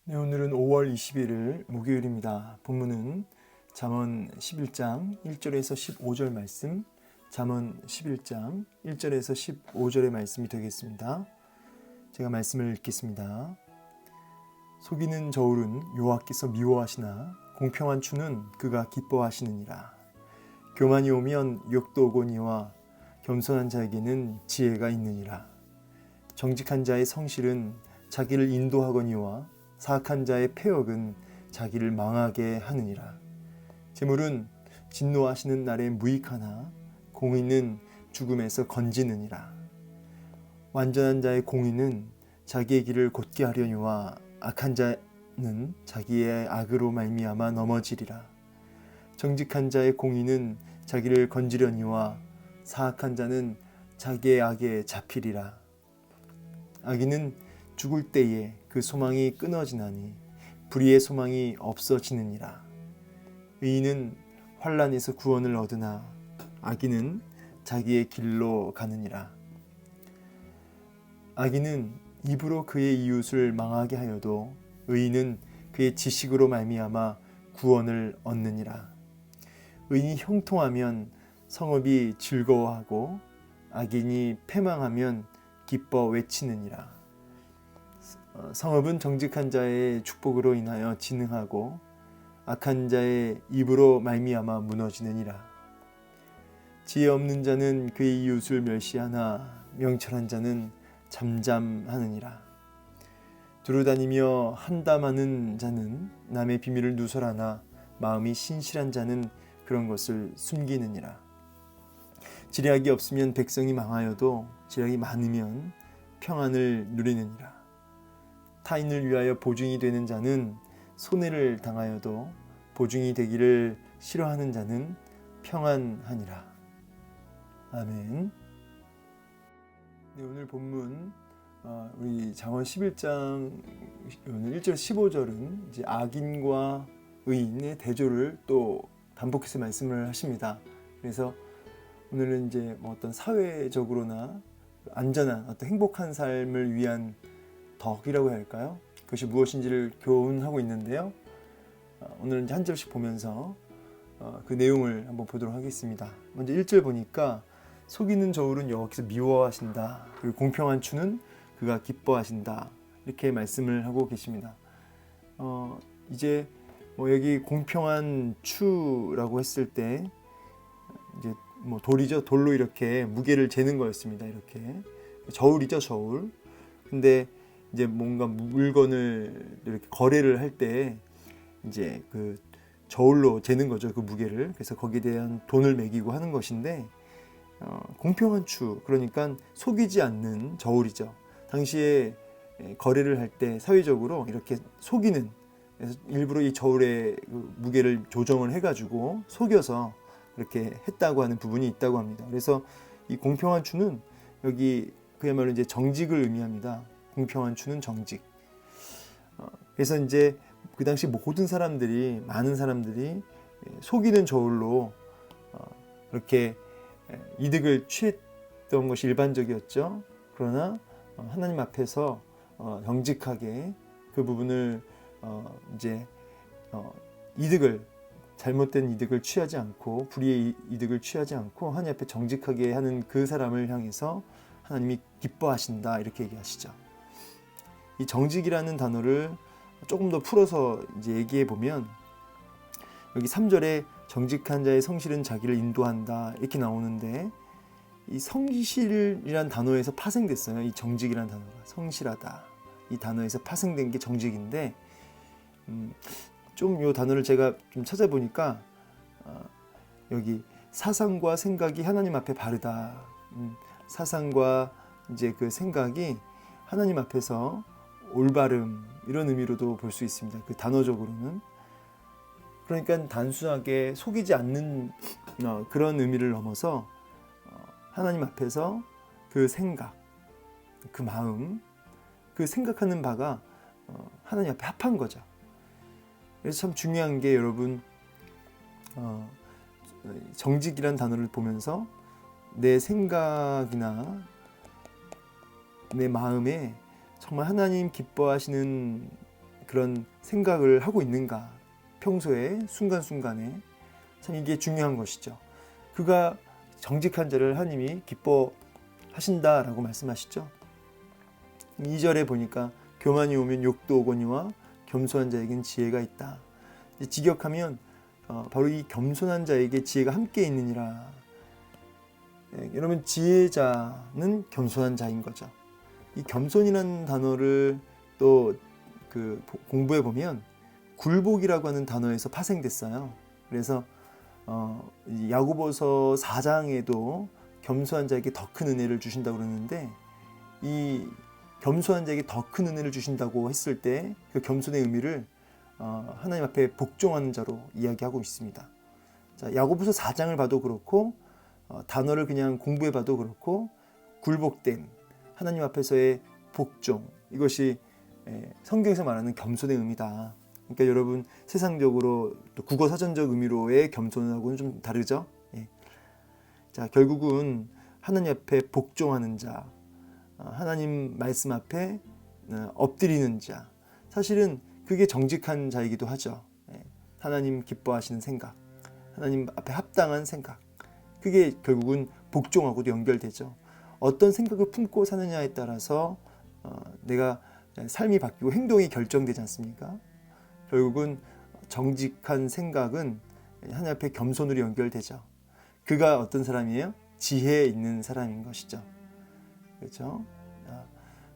네, 오늘은 5월 21일 목요일입니다. 본문은 잠언 11장 1절에서 15절 말씀, 잠언 11장 1절에서 15절의 말씀이 되겠습니다. 제가 말씀을 읽겠습니다. 속이는 저울은 여호와께서 미워하시나 공평한 추는 그가 기뻐하시느니라. 교만이 오면 욕도 오거니와 겸손한 자에게는 지혜가 있느니라. 정직한 자의 성실은 자기를 인도하거니와 사악한 자의 패역은 자기를 망하게 하느니라. 재물은 진노하시는 날에 무익하나 공의는 죽음에서 건지느니라. 완전한 자의 공의는 자기의 길을 곧게 하려니와 악한 자는 자기의 악으로 말미암아 넘어지리라. 정직한 자의 공의는 자기를 건지려니와 사악한 자는 자기의 악에 잡히리라. 악인은 죽을 때에 그 소망이 끊어지나니 불의의 소망이 없어지느니라. 의인은 환난에서 구원을 얻으나 악인은 자기의 길로 가느니라. 악인은 입으로 그의 이웃을 망하게 하여도 의인은 그의 지식으로 말미암아 구원을 얻느니라. 의인이 형통하면 성읍이 즐거워하고 악인이 패망하면 기뻐 외치느니라. 성읍은 정직한 자의 축복으로 인하여 진흥하고 악한 자의 입으로 말미암아 무너지느니라. 지혜 없는 자는 그의 이웃을 멸시하나 명철한 자는 잠잠하느니라. 두루다니며 한담하는 자는 남의 비밀을 누설하나 마음이 신실한 자는 그런 것을 숨기느니라. 지략이 없으면 백성이 망하여도 지략이 많으면 평안을 누리느니라. 타인을 위하여 보증이 되는 자는 손해를 당하여도 보증이 되기를 싫어하는 자는 평안하니라. 아멘. 네, 오늘 본문 우리 잠언 11장 오늘 1절 15절은 이제 악인과 의인의 대조를 또 반복해서 말씀을 하십니다. 그래서 오늘은 이제 어떤 사회적으로나 안전한 어떤 행복한 삶을 위한 덕이라고 해야 할까요? 그것이 무엇인지를 교훈하고 있는데요. 오늘은 이제 한 절씩 보면서 그 내용을 한번 보도록 하겠습니다. 먼저 1절 보니까 속이는 저울은 여호와께서 미워하신다. 그리고 공평한 추는 그가 기뻐하신다. 이렇게 말씀을 하고 계십니다. 이제 여기 공평한 추라고 했을 때 이제 돌이죠. 돌로 이렇게 무게를 재는 거였습니다. 이렇게 저울이죠, 저울. 근데 이제 뭔가 물건을 이렇게 거래를 할 때 이제 그 저울로 재는 거죠, 그 무게를. 그래서 거기에 대한 돈을 매기고 하는 것인데 공평한 추, 그러니까 속이지 않는 저울이죠. 당시에 거래를 할 때 사회적으로 이렇게 속이는, 그래서 일부러 이 저울의 무게를 조정을 해가지고 속여서 그렇게 했다고 하는 부분이 있다고 합니다. 그래서 이 공평한 추는 여기 그야말로 이제 정직을 의미합니다. 공평한 추는 정직. 그래서 이제 그 당시 모든 사람들이, 많은 사람들이 속이는 저울로 이렇게 이득을 취했던 것이 일반적이었죠. 그러나 하나님 앞에서 정직하게 그 부분을 이제 이득을, 잘못된 이득을 취하지 않고, 불의의 이득을 취하지 않고 하나님 앞에 정직하게 하는 그 사람을 향해서 하나님이 기뻐하신다, 이렇게 얘기하시죠. 이 정직이라는 단어를 조금 더 풀어서 이제 얘기해 보면, 여기 3절에 정직한 자의 성실은 자기를 인도한다, 이렇게 나오는데, 이 성실이란 단어에서 파생됐어요. 이 정직이란 단어가, 성실하다, 이 단어에서 파생된 게 정직인데, 좀 이 단어를 제가 좀 찾아보니까 여기 사상과 생각이 하나님 앞에 바르다, 사상과 이제 그 생각이 하나님 앞에서 올바름, 이런 의미로도 볼 수 있습니다. 그 단어적으로는. 그러니까 단순하게 속이지 않는 그런 의미를 넘어서 하나님 앞에서 그 생각, 그 마음, 그 생각하는 바가 하나님 앞에 합한 거죠. 그래서 참 중요한 게, 여러분, 정직이란 단어를 보면서 내 생각이나 내 마음에 정말 하나님 기뻐하시는 그런 생각을 하고 있는가, 평소에 순간순간에. 참 이게 중요한 것이죠. 그가 정직한 자를 하나님이 기뻐하신다라고 말씀하시죠. 2절에 보니까 교만이 오면 욕도 오거니와 겸손한 자에겐 지혜가 있다. 직역하면 바로 이 겸손한 자에게 지혜가 함께 있느니라. 여러분, 지혜자는 겸손한 자인 거죠. 이 겸손이라는 단어를 또 그 공부해 보면 굴복이라고 하는 단어에서 파생됐어요. 그래서 야고보서 4장에도 겸손한 자에게 더 큰 은혜를 주신다고 그러는데, 이 겸손한 자에게 더 큰 은혜를 주신다고 했을 때 그 겸손의 의미를 하나님 앞에 복종하는 자로 이야기하고 있습니다. 자, 야고보서 4장을 봐도 그렇고 단어를 그냥 공부해 봐도 그렇고 굴복된 하나님 앞에서의 복종, 이것이 성경에서 말하는 겸손의 의미다. 그러니까 여러분, 세상적으로 또 국어 사전적 의미로의 겸손하고는 좀 다르죠. 예. 자, 결국은 하나님 앞에 복종하는 자, 하나님 말씀 앞에 엎드리는 자, 사실은 그게 정직한 자이기도 하죠. 예. 하나님 기뻐하시는 생각, 하나님 앞에 합당한 생각, 그게 결국은 복종하고도 연결되죠. 어떤 생각을 품고 사느냐에 따라서 내가 삶이 바뀌고 행동이 결정되지 않습니까? 결국은 정직한 생각은 하나님 앞에 겸손으로 연결되죠. 그가 어떤 사람이에요? 지혜 있는 사람인 것이죠. 그렇죠?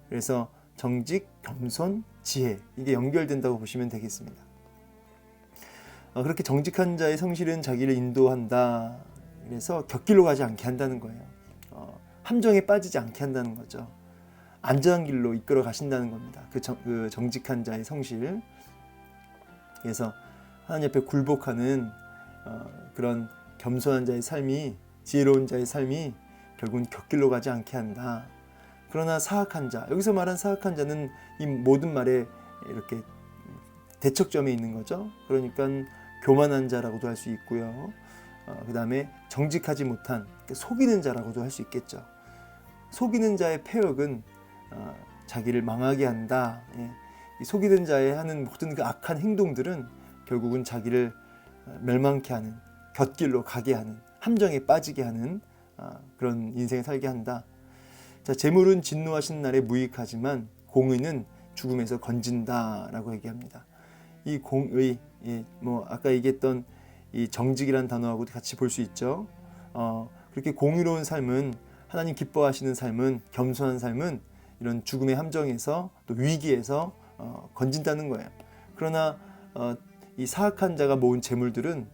그래서 정직, 겸손, 지혜, 이게 연결된다고 보시면 되겠습니다. 그렇게 정직한 자의 성실은 자기를 인도한다. 그래서 곁길로 가지 않게 한다는 거예요. 함정에 빠지지 않게 한다는 거죠. 안전한 길로 이끌어 가신다는 겁니다. 그 정직한 자의 성실. 그래서 하나님 앞에 굴복하는 그런 겸손한 자의 삶이, 지혜로운 자의 삶이 결국은 곁길로 가지 않게 한다. 그러나 사악한 자, 여기서 말한 사악한 자는 이 모든 말에 이렇게 대척점에 있는 거죠. 그러니까 교만한 자라고도 할 수 있고요. 그 다음에 정직하지 못한, 속이는 자라고도 할 수 있겠죠. 속이는 자의 패역은 자기를 망하게 한다. 예. 이 속이는 자의 하는 모든 그 악한 행동들은 결국은 자기를 멸망케 하는, 곁길로 가게 하는, 함정에 빠지게 하는 그런 인생을 살게 한다. 자, 재물은 진노하신 날에 무익하지만 공의는 죽음에서 건진다라고 얘기합니다. 이 공의, 뭐 아까 얘기했던 이 정직이라는 단어하고도 같이 볼 수 있죠. 그렇게 공의로운 삶은, 하나님 기뻐하시는 삶은, 겸손한 삶은 이런 죽음의 함정에서 또 위기에서 건진다는 거예요. 그러나 이 사악한 자가 모은 재물들은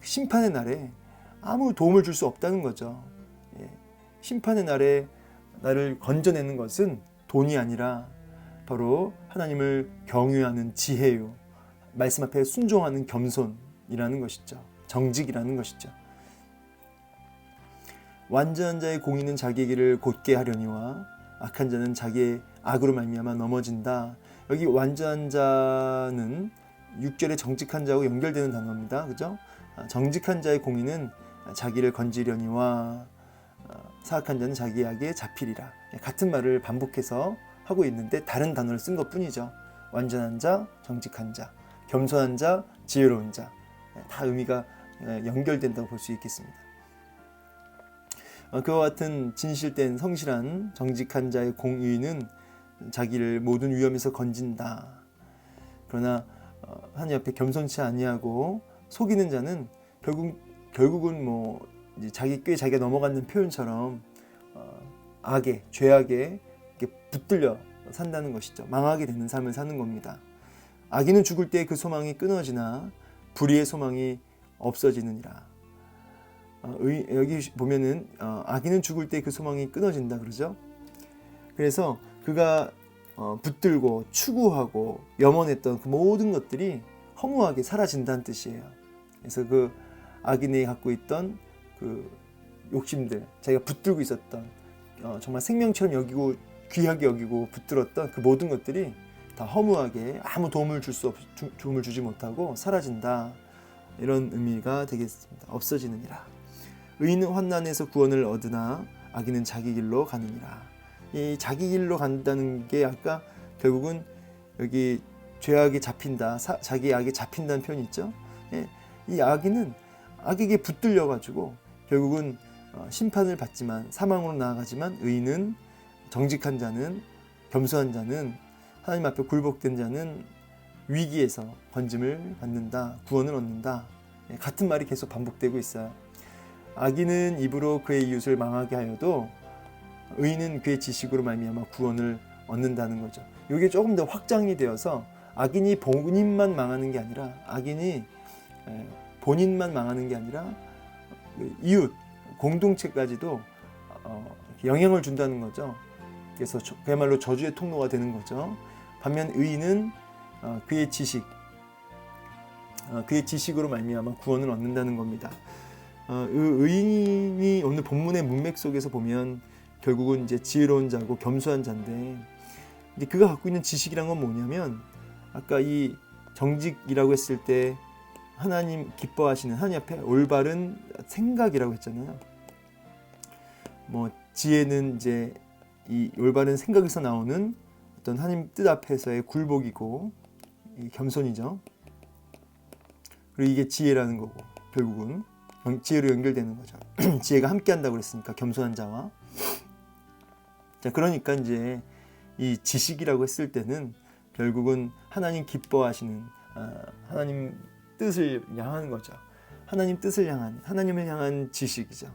심판의 날에 아무 도움을 줄 수 없다는 거죠. 예. 심판의 날에 나를 건져내는 것은 돈이 아니라 바로 하나님을 경외하는 지혜요, 말씀 앞에 순종하는 겸손이라는 것이죠. 정직이라는 것이죠. 완전한 자의 공의는 자기의 길을 곧게 하려니와 악한 자는 자기의 악으로 말미암아 넘어진다. 여기 완전한 자는 6절의 정직한 자하고 연결되는 단어입니다. 그죠? 정직한 자의 공의는 자기를 건지려니와 사악한 자는 자기의 악에 잡히리라. 같은 말을 반복해서 하고 있는데 다른 단어를 쓴 것뿐이죠. 완전한 자, 정직한 자, 겸손한 자, 지혜로운 자, 다 의미가 연결된다고 볼 수 있겠습니다. 그와 같은 진실된 성실한 정직한 자의 공의는 자기를 모든 위험에서 건진다. 그러나 하나님 앞에 겸손치 아니하고 속이는 자는 결국은 뭐 자기 꾀 자기가 넘어가는 표현처럼 악에, 죄악에 이렇게 붙들려 산다는 것이죠. 망하게 되는 삶을 사는 겁니다. 악인은 죽을 때 그 소망이 끊어지나 불의의 소망이 없어지느니라. 여기 보면은 악인은 죽을 때 그 소망이 끊어진다 그러죠. 그래서 그가 붙들고 추구하고 염원했던 그 모든 것들이 허무하게 사라진다는 뜻이에요. 그래서 그 악인이 갖고 있던 그 욕심들, 자기가 붙들고 있었던 정말 생명처럼 여기고 귀하게 여기고 붙들었던 그 모든 것들이 다 허무하게 아무 도움을 주지 못하고 사라진다. 이런 의미가 되겠습니다. 없어지느니라. 의인은 환난에서 구원을 얻으나 악인은 자기 길로 가느니라. 이 자기 길로 간다는 게 아까 결국은 여기 죄악에 잡힌다, 자기 악에 잡힌다는 표현이 있죠. 예, 이 악인은 악에게 붙들려 가지고 결국은 심판을 받지만, 사망으로 나아가지만, 의인은, 정직한 자는, 겸손한 자는, 하나님 앞에 굴복된 자는 위기에서 건짐을 받는다, 구원을 얻는다. 예, 같은 말이 계속 반복되고 있어요. 악인은 입으로 그의 이웃을 망하게 하여도 의인은 그의 지식으로 말미암아 구원을 얻는다는 거죠. 이게 조금 더 확장이 되어서 악인이 본인만 망하는 게 아니라, 악인이 본인만 망하는 게 아니라 이웃, 공동체까지도 영향을 준다는 거죠. 그래서 그야말로 저주의 통로가 되는 거죠. 반면 의인은 그의 지식으로 말미암아 구원을 얻는다는 겁니다. 의인이 오늘 본문의 문맥 속에서 보면 결국은 이제 지혜로운 자고 겸손한 자인데, 근데 그가 갖고 있는 지식이란 건 뭐냐면, 아까 이 정직이라고 했을 때 하나님 기뻐하시는, 하나님 앞에 올바른 생각이라고 했잖아요. 뭐 지혜는 이제 이 올바른 생각에서 나오는 어떤 하나님 뜻 앞에서의 굴복이고, 이 겸손이죠. 그리고 이게 지혜라는 거고, 결국은 지혜로 연결되는 거죠. 지혜가 함께 한다고 그랬으니까, 겸손한 자와. 자, 그러니까 이제 이 지식이라고 했을 때는 결국은 하나님 기뻐하시는, 하나님 뜻을 향하는 거죠. 하나님 뜻을 향한, 하나님을 향한 지식이죠.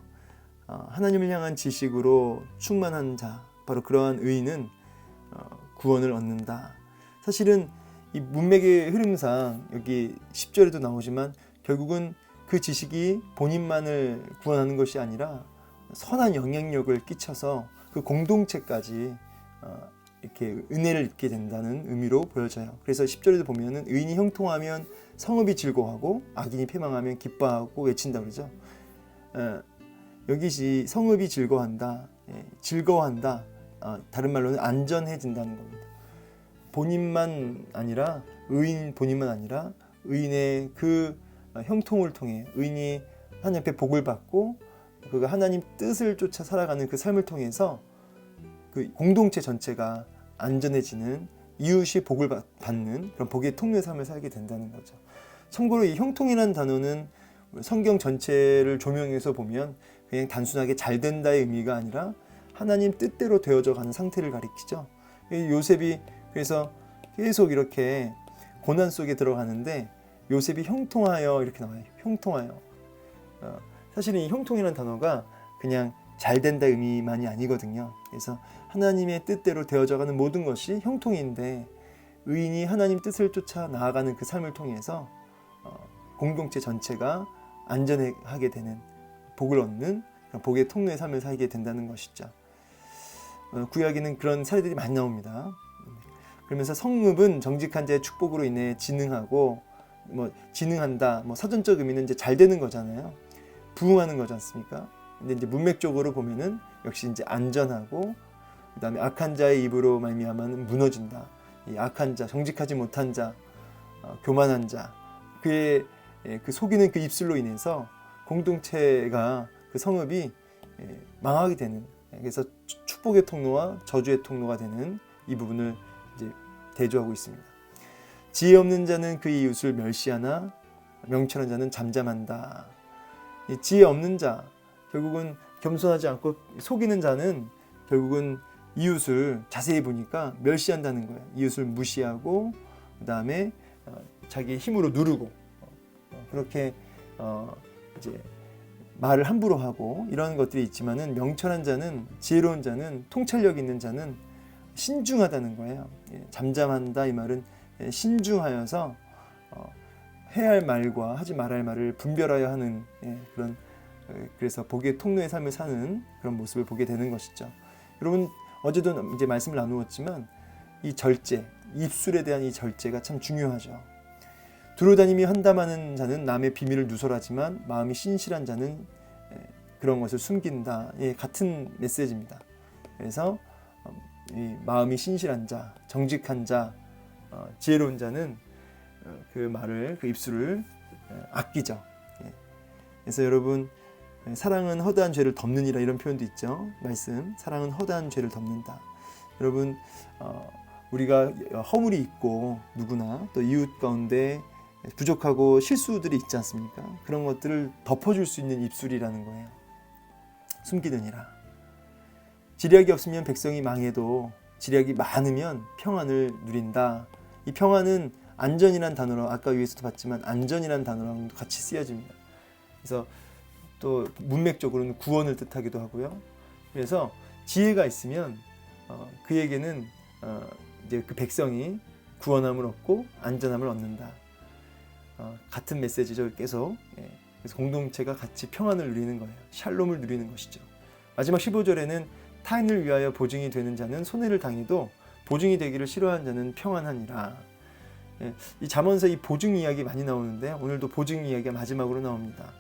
하나님을 향한 지식으로 충만한 자, 바로 그러한 의인은 구원을 얻는다. 사실은 이 문맥의 흐름상 여기 10절에도 나오지만 결국은 그 지식이 본인만을 구원하는 것이 아니라 선한 영향력을 끼쳐서 그 공동체까지 이렇게 은혜를 입게 된다는 의미로 보여져요. 그래서 10절에도 보면은 의인이 형통하면 성읍이 즐거워하고 악인이 패망하면 기뻐하고 외친다 그러죠. 여기시 성읍이 즐거워한다, 즐거워한다. 다른 말로는 안전해진다는 겁니다. 본인만 아니라, 의인 본인만 아니라 의인의 그 형통을 통해, 의인이 하나님 앞에 복을 받고 그가 하나님 뜻을 쫓아 살아가는 그 삶을 통해서 그 공동체 전체가 안전해지는, 이웃이 복을 받는 그런 복의 통로의 삶을 살게 된다는 거죠. 참고로 이 형통이라는 단어는 성경 전체를 조명해서 보면 그냥 단순하게 잘 된다의 의미가 아니라 하나님 뜻대로 되어져 가는 상태를 가리키죠. 요셉이 그래서 계속 이렇게 고난 속에 들어가는데 요셉이 형통하여 이렇게 나와요. 형통하여. 사실은 이 형통이라는 단어가 그냥 잘 된다 의미만이 아니거든요. 그래서 하나님의 뜻대로 되어져가는 모든 것이 형통인데, 의인이 하나님 뜻을 쫓아 나아가는 그 삶을 통해서 공동체 전체가 안전하게 되는, 복을 얻는 복의 통로의 삶을 살게 된다는 것이죠. 구약에는 그런 사례들이 많이 나옵니다. 그러면서 성읍은 정직한 자의 축복으로 인해 진흥하고, 진흥한다, 사전적 의미는 이제 잘 되는 거잖아요. 부흥하는 거지 않습니까? 근데 이제 문맥적으로 보면은 역시 이제 안전하고, 그다음에 악한 자의 입으로 말미암아는 무너진다. 이 악한 자, 정직하지 못한 자, 교만한 자, 그의 그 속이는 그 입술로 인해서 공동체가, 그 성읍이 망하게 되는, 그래서 축복의 통로와 저주의 통로가 되는 이 부분을 이제 대조하고 있습니다. 지혜 없는 자는 그 이웃을 멸시하나 명철한 자는 잠잠한다. 이 지혜 없는 자, 결국은 겸손하지 않고 속이는 자는 결국은 이웃을 자세히 보니까 멸시한다는 거예요. 이웃을 무시하고, 그 다음에 자기 힘으로 누르고, 그렇게 이제 말을 함부로 하고 이런 것들이 있지만은, 명철한 자는, 지혜로운 자는, 통찰력 있는 자는 신중하다는 거예요. 잠잠한다 이 말은 신중하여서 해야 할 말과 하지 말아야 할 말을 분별하여 하는 그런, 그래서 복의 통로의 삶을 사는 그런 모습을 보게 되는 것이죠. 여러분, 어제도 이제 말씀을 나누었지만 이 절제, 입술에 대한 이 절제가 참 중요하죠. 두루다니며 한담하는 자는 남의 비밀을 누설하지만 마음이 신실한 자는 그런 것을 숨긴다. 같은 메시지입니다. 그래서 이 마음이 신실한 자, 정직한 자, 지혜로운 자는 그 말을, 그 입술을 아끼죠. 그래서 여러분, 사랑은 허다한 죄를 덮느니라, 이런 표현도 있죠. 말씀, 사랑은 허다한 죄를 덮는다. 여러분, 우리가 허물이 있고 누구나 또 이웃 가운데 부족하고 실수들이 있지 않습니까? 그런 것들을 덮어줄 수 있는 입술이라는 거예요. 숨기느니라. 지략이 없으면 백성이 망해도 지략이 많으면 평안을 누린다. 이 평안은 안전이란 단어로 아까 위에서도 봤지만 안전이란 단어랑 같이 쓰여집니다. 그래서 또 문맥적으로는 구원을 뜻하기도 하고요. 그래서 지혜가 있으면 그에게는 이제 그 백성이 구원함을 얻고 안전함을 얻는다. 같은 메시지죠. 계속. 그래서 공동체가 같이 평안을 누리는 거예요. 샬롬을 누리는 것이죠. 마지막 15절에는 타인을 위하여 보증이 되는 자는 손해를 당해도 보증이 되기를 싫어하는 자는 평안하니라. 이 잠언서 이 보증 이야기 많이 나오는데 오늘도 보증 이야기가 마지막으로 나옵니다.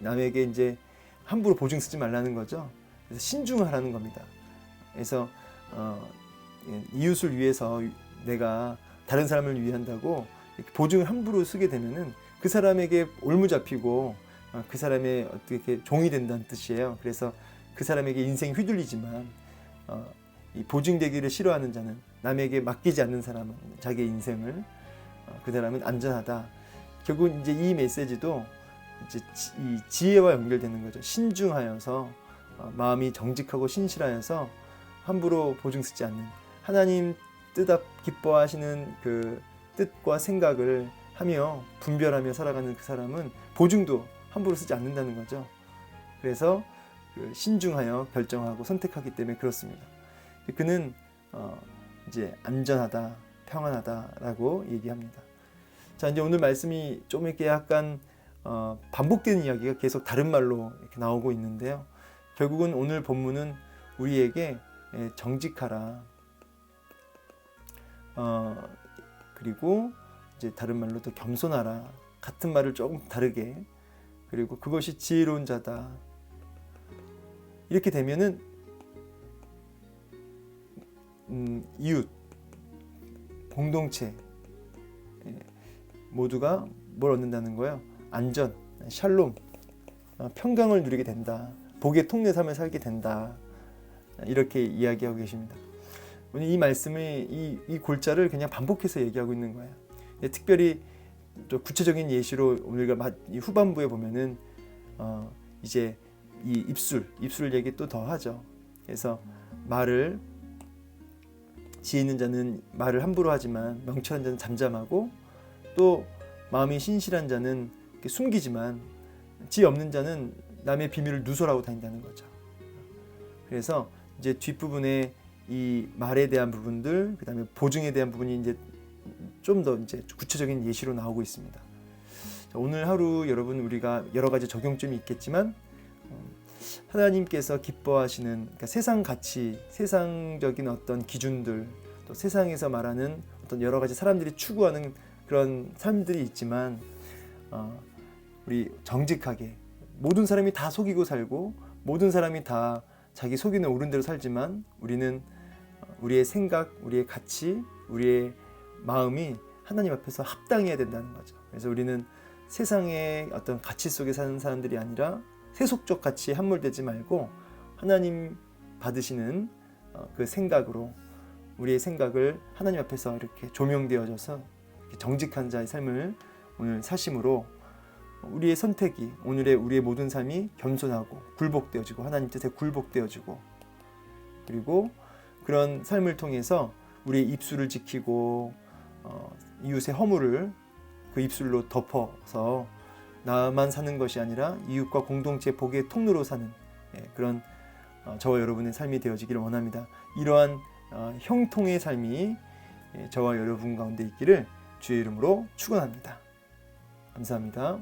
남에게 이제 함부로 보증 쓰지 말라는 거죠. 그래서 신중하라는 겁니다. 그래서 이웃을 위해서 내가 다른 사람을 위한다고 보증을 함부로 쓰게 되면은 그 사람에게 올무잡히고 그 사람의 어떻게 종이 된다는 뜻이에요. 그래서 그 사람에게 인생이 휘둘리지만 이 보증되기를 싫어하는 자는 남에게 맡기지 않는 사람은 자기의 인생을 그 사람은 안전하다. 결국 이제 이 메시지도 이제 이 지혜와 연결되는 거죠. 신중하여서 마음이 정직하고 신실하여서 함부로 보증 쓰지 않는 하나님 뜻 앞 기뻐하시는 그 뜻과 생각을 하며 분별하며 살아가는 그 사람은 보증도 함부로 쓰지 않는다는 거죠. 그래서 신중하여 결정하고 선택하기 때문에 그렇습니다. 그는 이제 안전하다, 평안하다라고 얘기합니다. 자, 이제 오늘 말씀이 좀 이렇게 약간 반복되는 이야기가 계속 다른 말로 이렇게 나오고 있는데요. 결국은 오늘 본문은 우리에게 정직하라. 그리고 이제 다른 말로 또 겸손하라. 같은 말을 조금 다르게. 그리고 그것이 지혜로운 자다. 이렇게 되면은 이웃, 공동체 모두가 뭘 얻는다는 거예요? 안전, 샬롬, 평강을 누리게 된다. 복의 통례 삶을 살게 된다. 이렇게 이야기하고 계십니다. 오늘 이 말씀을 이 골자를 그냥 반복해서 얘기하고 있는 거예요. 특별히 또 구체적인 예시로 오늘과 후반부에 보면은 이제 이 입술 얘기 또 더 하죠. 그래서 말을 지혜 있는 자는 말을 함부로 하지만 명철한 자는 잠잠하고 또 마음이 신실한 자는 숨기지만 지혜 없는 자는 남의 비밀을 누설하고 다닌다는 거죠. 그래서 이제 뒷부분에 이 말에 대한 부분들, 그다음에 보증에 대한 부분이 이제 좀 더 이제 구체적인 예시로 나오고 있습니다. 자, 오늘 하루 여러분 우리가 여러 가지 적용점이 있겠지만 하나님께서 기뻐하시는 그러니까 세상 가치, 세상적인 어떤 기준들, 또 세상에서 말하는 어떤 여러 가지 사람들이 추구하는 그런 삶들이 있지만 우리 정직하게 모든 사람이 다 속이고 살고 모든 사람이 다 자기 속이는 옳은 대로 살지만 우리는 우리의 생각, 우리의 가치, 우리의 마음이 하나님 앞에서 합당해야 된다는 거죠. 그래서 우리는 세상의 어떤 가치 속에 사는 사람들이 아니라 세속적 가치에 함몰되지 말고 하나님 받으시는 그 생각으로 우리의 생각을 하나님 앞에서 이렇게 조명되어져서 정직한 자의 삶을 오늘 사심으로 우리의 선택이 우리의 모든 삶이 겸손하고 굴복되어지고 하나님 뜻에 굴복되어지고 그리고 그런 삶을 통해서 우리의 입술을 지키고 이웃의 허물을 그 입술로 덮어서 나만 사는 것이 아니라 이웃과 공동체 복의 통로로 사는 그런 저와 여러분의 삶이 되어지기를 원합니다. 이러한 형통의 삶이 저와 여러분 가운데 있기를 주의 이름으로 축원합니다. 감사합니다.